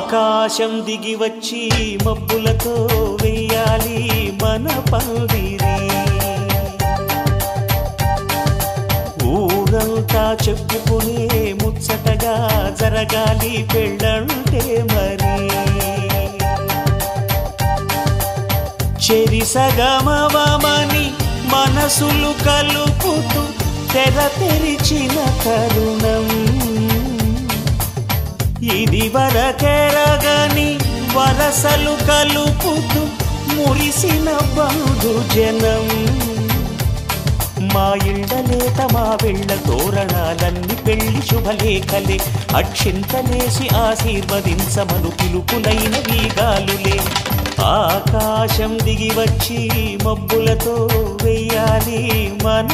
ఆకాశం దిగి వచ్చి మబ్బులతో వెయ్యాలి మన పందిరి. ఊరంతా చెప్పుకునే ముచ్చటగా జరగాలి పెళ్ళంటే మరి. చెరిసగమవమని మనసులు కలుపుతూ తెర తెరిచిన తరుణం, ఇది వరకెరగని వరసలు కలుపుతూ మురిసిన బంధుజనం. మా ఇళ్ళలేత మా వెళ్ళ తోరణాలన్నీ పెళ్లి శుభలేఖలే, అక్షింతలేసి ఆశీర్వదించమను పిలుపులైన వీగాలులే. ఆకాశం దిగి వచ్చి మబ్బులతో వెయ్యాలి మన